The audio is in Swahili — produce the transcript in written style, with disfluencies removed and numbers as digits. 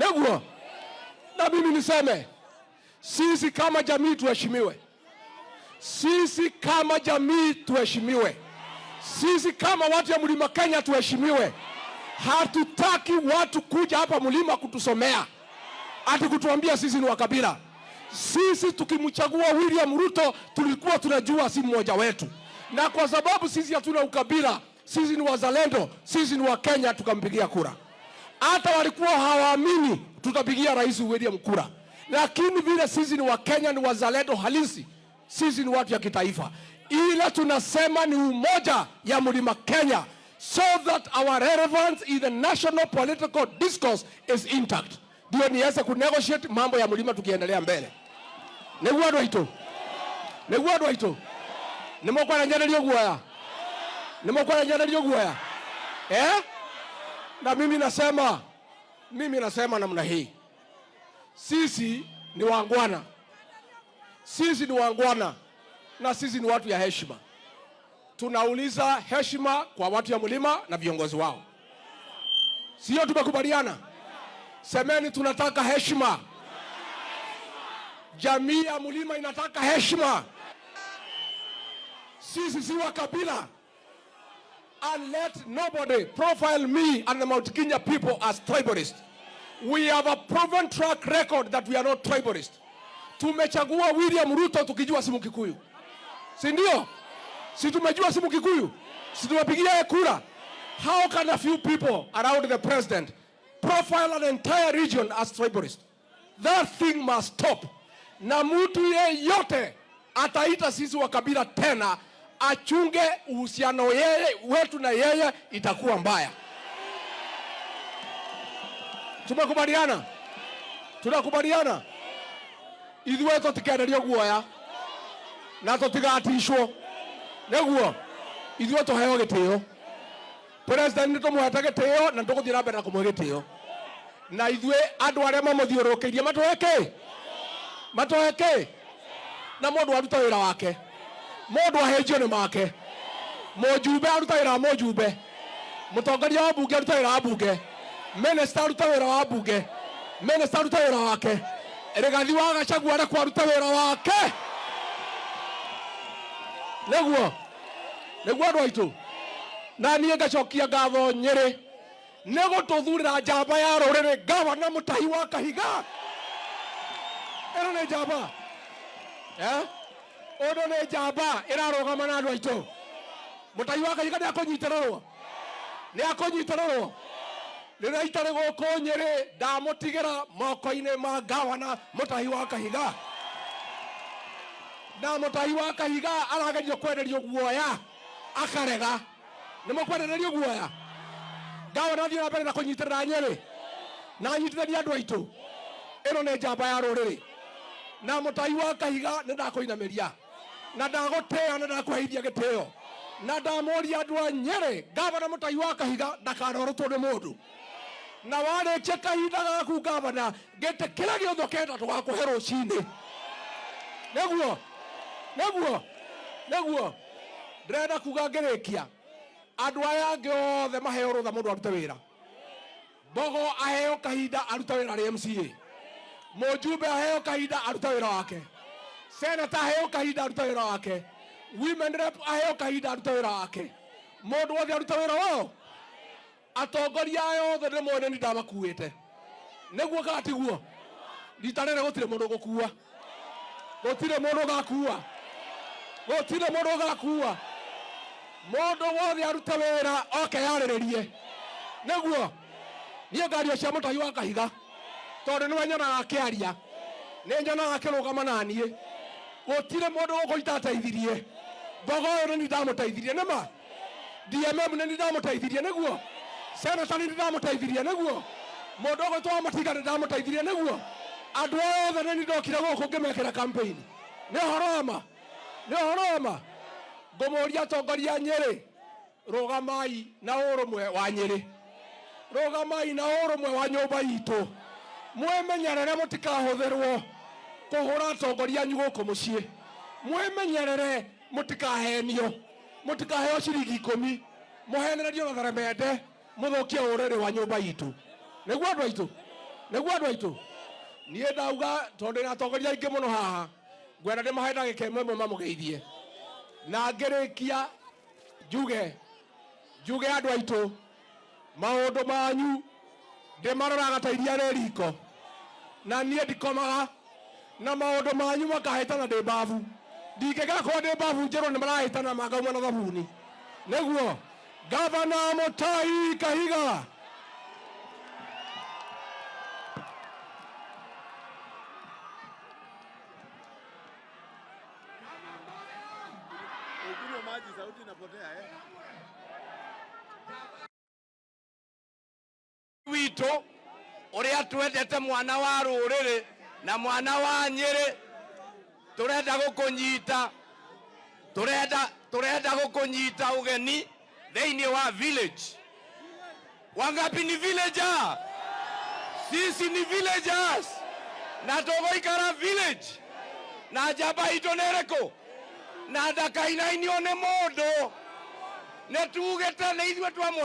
Neguo. Na mimi niseme, sisi kama jamii tuheshimiwe. Sisi kama jamii tuheshimiwe. Sisi kama watu ya Mlima Kenya tuheshimiwe. Hatutaki watu kuja hapa mlima kutusomea, ati kutuambia sisi ni wakabila. Sisi tukimchagua William Ruto tulikuwa tunajua si mmoja wetu, na kwa sababu sisi hatuna ukabila, sisi ni wazalendo, sisi ni wa Kenya, tukampigia kura. Hata walikuwa hawaamini tutapigia Rais William kura, lakini vile sisi ni wa Kenya, ni wazalendo halisi, sisi ni watu ya kitaifa, ila tunasema ni umoja ya Mlima Kenya, so that our relevance in the national political discourse is intact. Ndio niweze kunegotiate mambo ya mlima tukiendelea mbele. Neguo andũ aitũ. Neguo andũ aitũ. Nĩmũkwaranyanĩrio guoya. Nĩmũkwaranyanĩrio guoya. Na mimi nasema namna hii. Sisi ni wangwana. Sisi ni wangwana na sisi ni watu ya heshima. Tunauliza heshima kwa watu ya mlima na viongozi wao. Sio tumekubaliana? Semeni tunataka heshima. Jamii ya mlima inataka heshima. Sisi si wa kabila. And let nobody profile me and the Mount Kenya people as tribalist. We have a proven track record that we are not tribalist. Tumechagua William Ruto tukijua si Mkikuyu. Si ndio? Si tumejua si Mkikuyu? Si tumepigia kura? How can a few people around the president profile an entire region as tribalist? That thing must stop. Na mtu yeyote ataita sisi wa kabila tena, achunge uhusiano wetu na yeye itakuwa mbaya. Tumekubaliana? Tunakubaliana? Ithuĩ tũtikenerio guoya na tũtigatishwo. Neguo ithuĩ tũheo gĩtĩo. President nĩtũmũhete gĩtĩo na tũgũthiĩ na mbere na kũmũhe gĩtĩo. Na ithuĩ andũ arĩa mamũthiũrũrũkĩirie matũheke na mũndũ aruta wĩra wake, mũndũ ahĩnjio nĩ make, mũjumbe aruta wĩra wa mũjumbe, mũtongoria wa bunge aruta wĩra wa bunge, minister aruta wĩra wa bunge, minister aruta wĩra wake, Rigathi wa Gachagua arekwo aruta wĩra wake. Neguo andũ aitũ, na niĩ ngacokia ngatho Nyeri nĩ gũtũthurĩra njamba ya rũrĩrĩ Gavana Mũtahi wa Kahiga. Ĩno nĩ njamba. Ũndũ nĩ njamba ĩrarũgama na andũ aitũ. Mũtahi wa Kahiga nĩakũnyitĩrĩrwo. Nĩakũnyitĩrĩrwo. Rĩrĩa itarĩ gũkũ Nyeri ndamũtigĩra moko-inĩ ma Gavana Mũtahi wa Kahiga. Na Mũtahi wa Kahiga aragerio kwenderio guoya akarega. Nĩmũkwenderio guoya. Gavana thiĩ na mbere na kũnyitĩrĩra Nyeri na anyitithanie andũ aitũ. Ĩno nĩ njamba ya rũrĩrĩ. Na Mũtahi wa Kahiga nĩndakũinamĩria na ndagũtĩa na ndakũheithia gĩtĩo na ndamũria andũ a Nyeri, Gavana Mũtahi wa Kahiga ndakarorotwo nĩ mũndũ. Na warĩkia kahinda gaku Gavana, gĩtĩ kĩrĩa gĩothe kenda tũgakũhe rũcinĩ. Neguo ndĩrenda kuga ngĩrĩkia, andũ aya angĩ othe maheo rũtha mũndũ arute wĩra. Mbogo aheo kahinda arute wĩra arĩ MCA, mũjumbe aheo kahinda arute wĩra wake, senator aheo kahinda arute wĩra wake, women rep aheo kahinda arute wĩra wake, mũndũ wothe arute wĩra wao. Atongoria yothe nĩ mwene nĩ ndamakuĩte. Nĩguo gatiguo rita rĩrĩ gũtirĩ mũndũ gũkua, gũtirĩ mũndũ gakua, gũtirĩ mũndũ gakua. Mũndũ wothe arute wĩra oke yarĩrĩrie. Nĩguo niĩ ngario cia Mũtahi wa Kahiga tondũ nĩwe nyonaga akĩaria, nĩ nyonaga akĩrũgama na niĩ. Gũtirĩ mũndũ gũkũita ateithirie. Mbogo ũyũ nĩ ndamũteithirie nĩma. DMM nĩ ndamũteithirie nĩguo. Senator nĩ ndamũteithirie nĩguo. Mũndũ ũgwĩtwo Matinga nĩ ndamũteithirie nĩguo. Andũ othe nĩ ndokire gũkũ ngĩmekĩra campaign. Nĩ ũhoro ma. Ngũmũria atongoria Nyeri, rũgamai na ũrũmwe wa Nyeri. Rũgamai na ũrũmwe wa nyũmba itũ. Mwĩmenyerere mũtikahũthĩrwo kũhũra atongoria anyu gũkũ mũciĩ. Mwĩmenyerere mũtikahenio. Mũtikaheo ciringi 10. Mũhenererio na tharemende mũthũkie ũrĩrĩ wa nyũmba itũ. Nĩguo andũ aitũ. Neguo andu aitu nie ndauga tondu na tongoria ingi muno haha ngwenda ndimahe ndagika imwe mamugeithie na ngirikia njuge andu aitu maundu manyu ndimaroraga ta iria rĩ riko na nie ndikomaga na maundu manyu makahĩtana ndĩ mbabu ndingĩgakorwo ndĩ mbabu njerwo nĩ marahĩtana mangauma na thabuni nĩguo Gavana Mutahi Kahiga sauti inapotea wito uria twendete mwana wa ruriri na mwana wa Nyeri turenda gukunyita ugeni thiini wa village. Wangapi ni villager? Sisi ni villagers na tugoikara village na njamba itu nereko na ndakainainio ni mundu ne tugite ni ithue twa